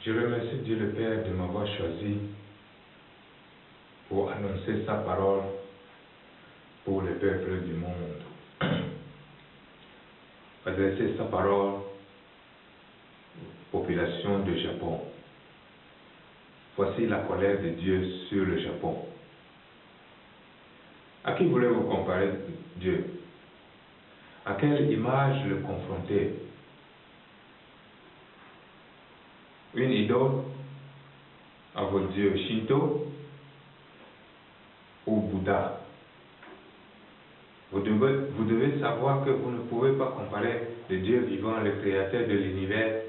Je remercie Dieu le Père de m'avoir choisi pour annoncer sa parole pour les peuples du monde. Adresser sa parole aux populations du Japon. Voici la colère de Dieu sur le Japon. À qui voulez-vous comparer Dieu? À quelle image le confronter? Une idole à vos dieux Shinto ou Bouddha? Vous devez savoir que vous ne pouvez pas comparer le Dieu vivant, le créateur de l'univers,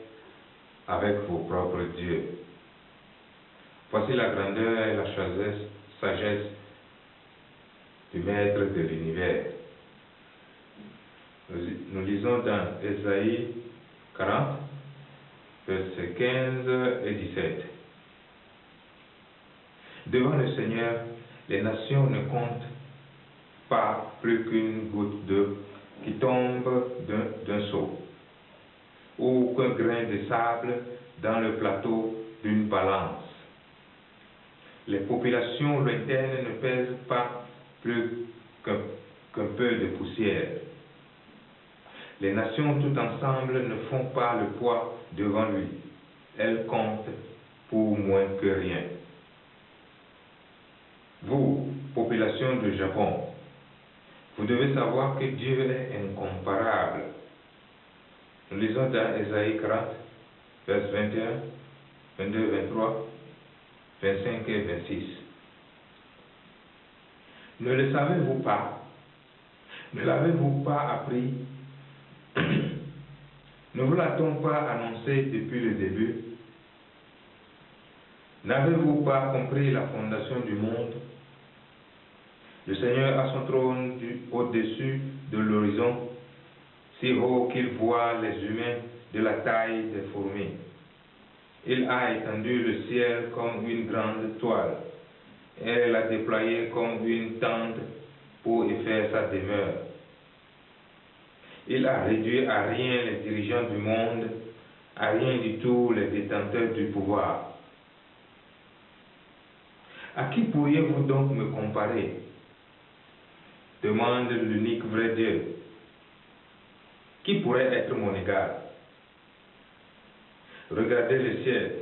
avec vos propres dieux. Voici la grandeur et la sagesse du Maître de l'univers. Nous lisons dans Ésaïe 40, versets 15 et 17. Devant le Seigneur, les nations ne comptent pas plus qu'une goutte d'eau qui tombe d'un seau, ou qu'un grain de sable dans le plateau d'une balance. Les populations lointaines ne pèsent pas plus qu'un peu de poussière. Les nations tout ensemble ne font pas le poids devant lui. Elles comptent pour moins que rien. Vous, population du Japon, vous devez savoir que Dieu est incomparable. Nous lisons dans Ésaïe 40, verset 21, 22, 23, 25 et 26. Ne le savez-vous pas? Ne l'avez-vous pas appris? Ne vous l'a-t-on pas annoncé depuis le début? N'avez-vous pas compris la fondation du monde? Le Seigneur a son trône au-dessus de l'horizon, si haut qu'il voit les humains de la taille des fourmis. Il a étendu le ciel comme une grande toile, et l'a déployé comme une tente pour y faire sa demeure. Il a réduit à rien les dirigeants du monde, à rien du tout les détenteurs du pouvoir. À qui pourriez-vous donc me comparer? Demande l'unique vrai Dieu. Qui pourrait être mon égal? Regardez le ciel,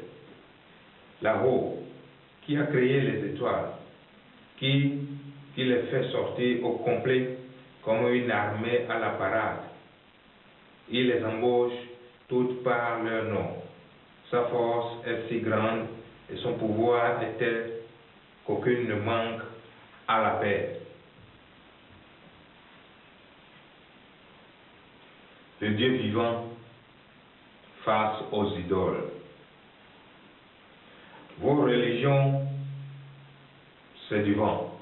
là-haut, qui a créé les étoiles, qui les fait sortir au complet comme une armée à la parade. Il les embauche toutes par leur nom. Sa force est si grande et son pouvoir est tel qu'aucune ne manque à la paix. Le Dieu vivant face aux idoles. Vos religions, c'est du vent.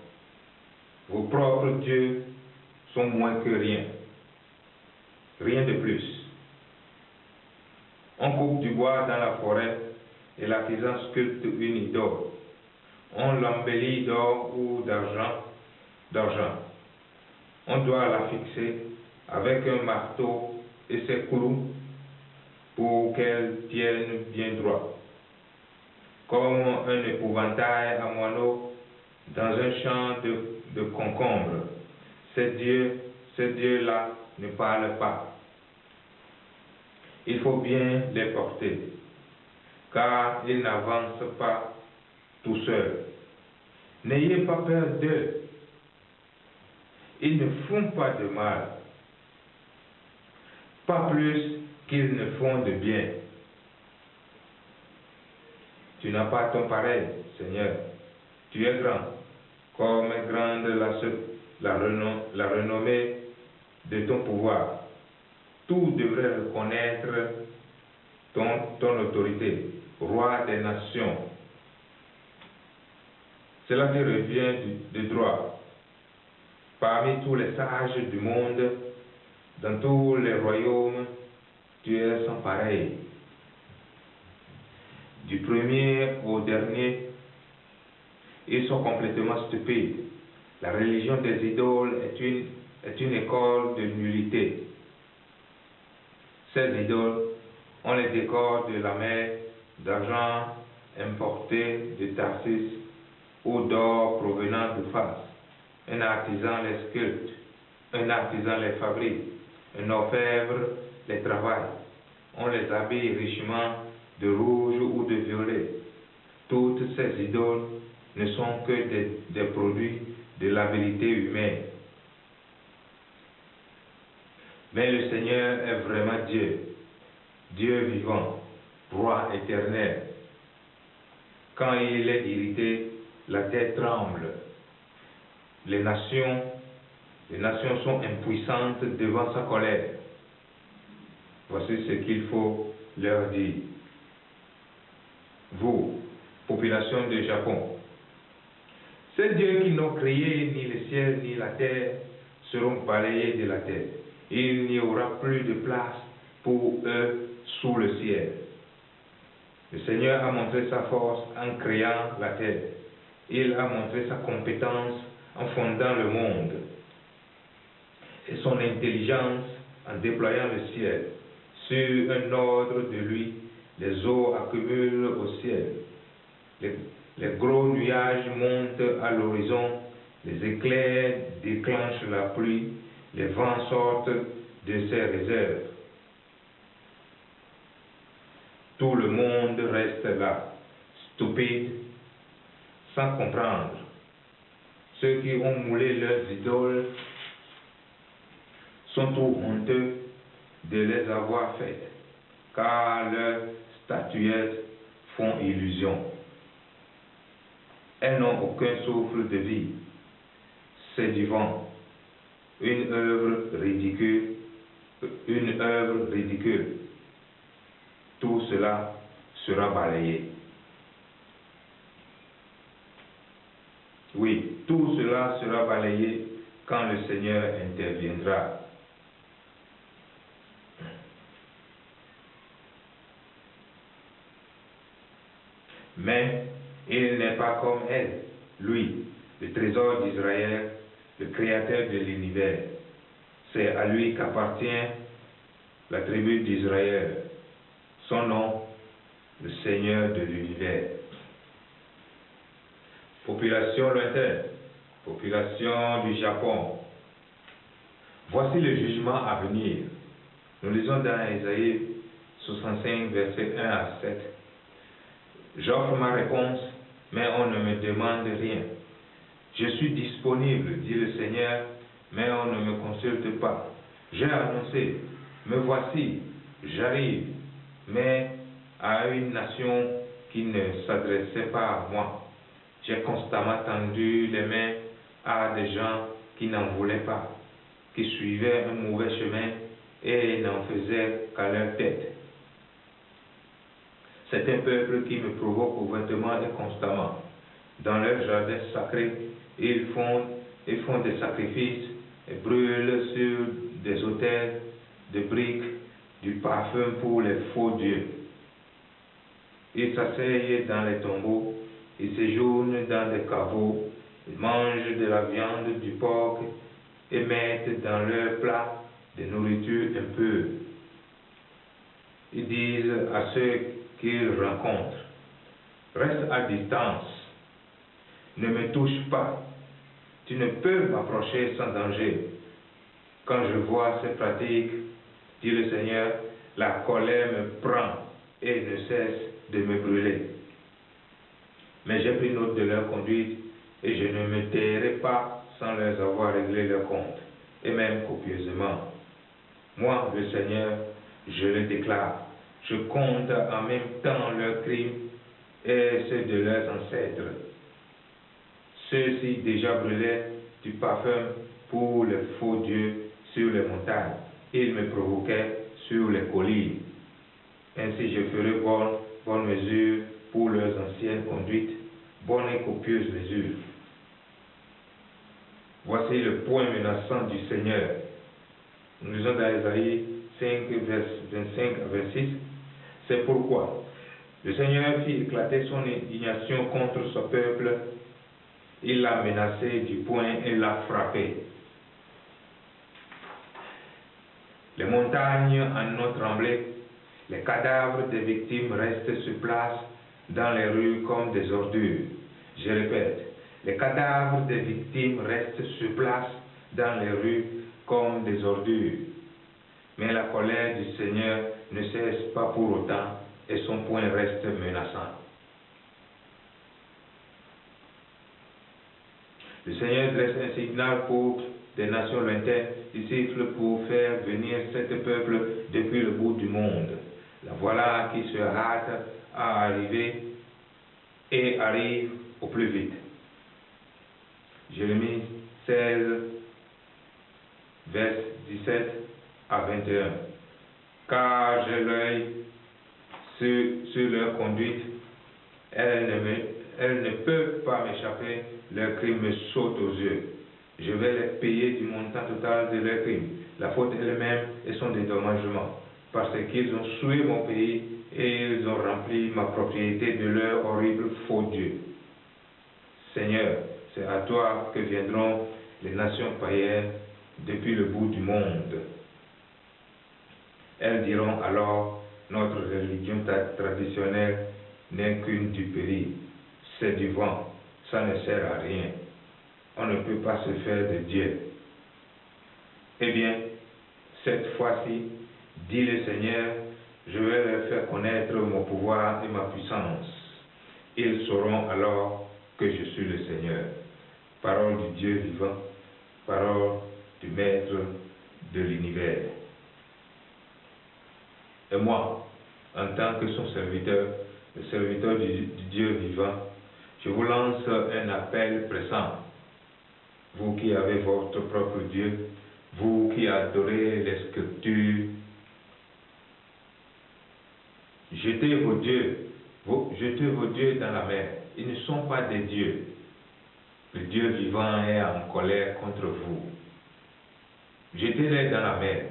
Vos propres dieux sont moins que rien. Rien de plus. On coupe du bois dans la forêt et l'artisan sculpte une idole. On l'embellit d'or ou d'argent. On doit la fixer avec un marteau et ses clous pour qu'elle tienne bien droit. Comme un épouvantail à moineaux dans un champ de concombres. Ces dieux-là ne parlent pas. Il faut bien les porter, car ils n'avancent pas tout seuls. N'ayez pas peur d'eux. Ils ne font pas de mal, pas plus qu'ils ne font de bien. Tu n'as pas ton pareil, Seigneur. Tu es grand, comme est grande la renommée de ton pouvoir. Tout devrait reconnaître ton autorité, roi des nations. Cela te revient de droit. Parmi tous les sages du monde, dans tous les royaumes, tu es sans pareil. Du premier au dernier, ils sont complètement stupides. La religion des idoles est une école de nullité. Ces idoles, on les décore de la mer d'argent importé de Tarsis ou d'or provenant de Fas. Un artisan les sculpte, un artisan les fabrique, un orfèvre les travaille. On les habille richement de rouge ou de violet. Toutes ces idoles ne sont que des produits de l'habileté humaine. Mais le Seigneur est vraiment Dieu, Dieu vivant, roi éternel. Quand il est irrité, la terre tremble. Les nations sont impuissantes devant sa colère. Voici ce qu'il faut leur dire. Vous, population de Japon, ces dieux qui n'ont créé ni le ciel ni la terre seront balayés de la terre. Il n'y aura plus de place pour eux sous le ciel. Le Seigneur a montré sa force en créant la terre. Il a montré sa compétence en fondant le monde et son intelligence en déployant le ciel. Sur un ordre de lui, les eaux accumulent au ciel. Les gros nuages montent à l'horizon, les éclairs déclenchent la pluie, les vents sortent de ses réserves. Tout le monde reste là, stupide, sans comprendre. Ceux qui ont moulé leurs idoles sont trop honteux de les avoir faites, car leurs statuettes font illusion. Elles n'ont aucun souffle de vie. C'est du vent. Une œuvre ridicule. Tout cela sera balayé. Oui, tout cela sera balayé quand le Seigneur interviendra. Mais il n'est pas comme elle, lui, le trésor d'Israël, le créateur de l'univers. C'est à lui qu'appartient la tribu d'Israël. Son nom, le Seigneur de l'univers. Population lointaine, population du Japon. Voici le jugement à venir. Nous lisons dans Ésaïe 65, versets 1 à 7. J'offre ma réponse, mais on ne me demande rien. Je suis disponible, dit le Seigneur, mais on ne me consulte pas. J'ai annoncé, me voici, j'arrive, mais à une nation qui ne s'adressait pas à moi. J'ai constamment tendu les mains à des gens qui n'en voulaient pas, qui suivaient un mauvais chemin et n'en faisaient qu'à leur tête. C'est un peuple qui me provoque ouvertement et constamment. Dans leur jardin sacré, ils font des sacrifices et brûlent sur des autels de briques du parfum pour les faux dieux. Ils s'asseyent dans les tombeaux, ils séjournent dans des caveaux, ils mangent de la viande du porc et mettent dans leur plat des nourritures impures. Ils disent à ceux qu'ils rencontrent, reste à distance, ne me touche pas, tu ne peux m'approcher sans danger. Quand je vois ces pratiques, dit le Seigneur, la colère me prend et ne cesse de me brûler. Mais j'ai pris note de leur conduite et je ne me tairai pas sans leur avoir réglé leur compte, et même copieusement. Moi, le Seigneur, je le déclare. Je compte en même temps leurs crimes et ceux de leurs ancêtres. Ceux-ci déjà brûlaient du parfum pour les faux dieux sur les montagnes. Ils me provoquaient sur les collines. Ainsi je ferai bonne mesure pour leurs anciennes conduites, bonne et copieuse mesure. Voici le point menaçant du Seigneur. Nous lisons dans Ésaïe 5, vers 25 à 26. C'est pourquoi le Seigneur fit éclater son indignation contre ce peuple. Il l'a menacé du poing et l'a frappé. Les montagnes en ont tremblé Les cadavres des victimes restent sur place dans les rues comme des ordures. Je répète, les cadavres des victimes restent sur place dans les rues comme des ordures. Mais la colère du Seigneur ne cesse pas pour autant et son poing reste menaçant. Le Seigneur dresse un signal pour des nations lointaines, il siffle pour faire venir cet peuple depuis le bout du monde. La voilà qui se hâte à arriver et arrive au plus vite. Jérémie 16, vers 17 à 21. Car j'ai l'œil sur leur conduite, elles ne peuvent pas m'échapper, leurs crimes me sautent aux yeux. Je vais les payer du montant total de leurs crimes, la faute elle-même et son dédommagement, parce qu'ils ont souillé mon pays et ils ont rempli ma propriété de leurs horribles faux dieux. Seigneur, c'est à toi que viendront les nations païennes depuis le bout du monde. Elles diront alors, notre religion traditionnelle n'est qu'une duperie, c'est du vent, ça ne sert à rien. On ne peut pas se faire de Dieu. Eh bien, cette fois-ci, dit le Seigneur, je vais leur faire connaître mon pouvoir et ma puissance. Ils sauront alors que je suis le Seigneur. Parole du Dieu vivant, parole du Maître de l'univers. Et moi, en tant que son serviteur, le serviteur du Dieu vivant, je vous lance un appel pressant. Vous qui avez votre propre Dieu, vous qui adorez les sculptures, jetez vos dieux dans la mer. Ils ne sont pas des dieux. Le Dieu vivant est en colère contre vous. Jetez-les dans la mer.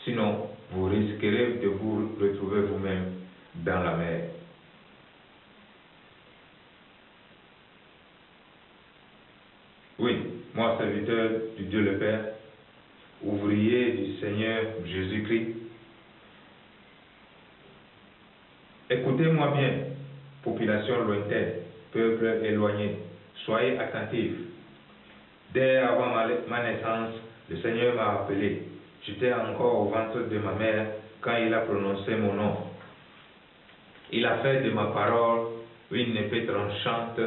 Sinon, vous risquerez de vous retrouver vous-même dans la mer. Oui, moi, serviteur du Dieu le Père, ouvrier du Seigneur Jésus-Christ, écoutez-moi bien, population lointaine, peuple éloigné, soyez attentifs. Dès avant ma naissance, le Seigneur m'a appelé. J'étais encore au ventre de ma mère quand il a prononcé mon nom. Il a fait de ma parole une épée tranchante,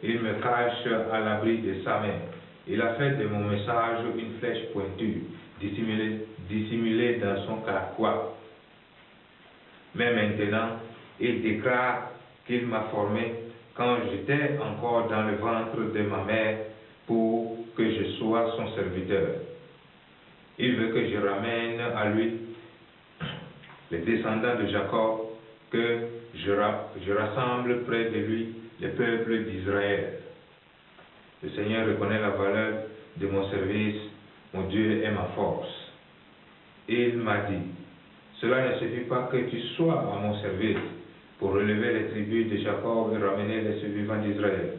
il me cache à l'abri de sa main. Il a fait de mon message une flèche pointue, dissimulée dans son carquois. Mais maintenant, il déclare qu'il m'a formé quand j'étais encore dans le ventre de ma mère pour que je sois son serviteur. Il veut que je ramène à lui les descendants de Jacob, que je rassemble près de lui les peuples d'Israël. Le Seigneur reconnaît la valeur de mon service, mon Dieu est ma force. Il m'a dit, cela ne suffit pas que tu sois à mon service pour relever les tribus de Jacob et ramener les survivants d'Israël.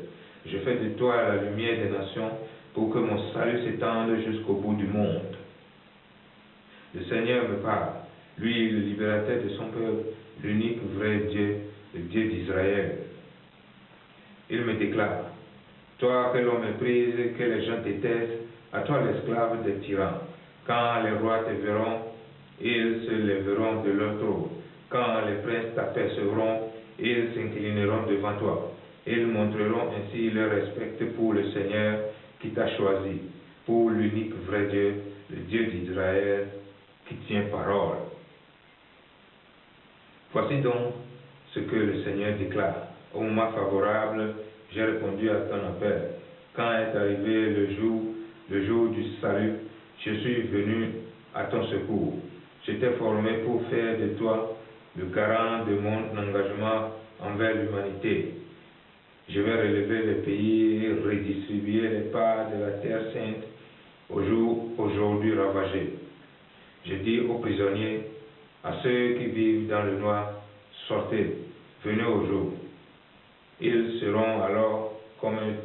Je fais de toi la lumière des nations pour que mon salut s'étende jusqu'au bout du monde. Le Seigneur me parle, lui le libérateur de son peuple, l'unique vrai Dieu, le Dieu d'Israël. Il me déclare, toi que l'on méprise, que les gens détestent, à toi l'esclave des tyrans. Quand les rois te verront, ils se lèveront de leur trône. Quand les princes t'apercevront, ils s'inclineront devant toi. Ils montreront ainsi leur respect pour le Seigneur qui t'a choisi, pour l'unique vrai Dieu, le Dieu d'Israël, qui tient parole. Voici donc ce que le Seigneur déclare. Au moment favorable, j'ai répondu à ton appel. Quand est arrivé le jour du salut, je suis venu à ton secours. J'étais formé pour faire de toi le garant de mon engagement envers l'humanité. Je vais relever le pays et redistribuer les parts de la terre sainte aujourd'hui ravagée. Je dis aux prisonniers, à ceux qui vivent dans le noir, sortez, venez au jour. Ils seront alors comme un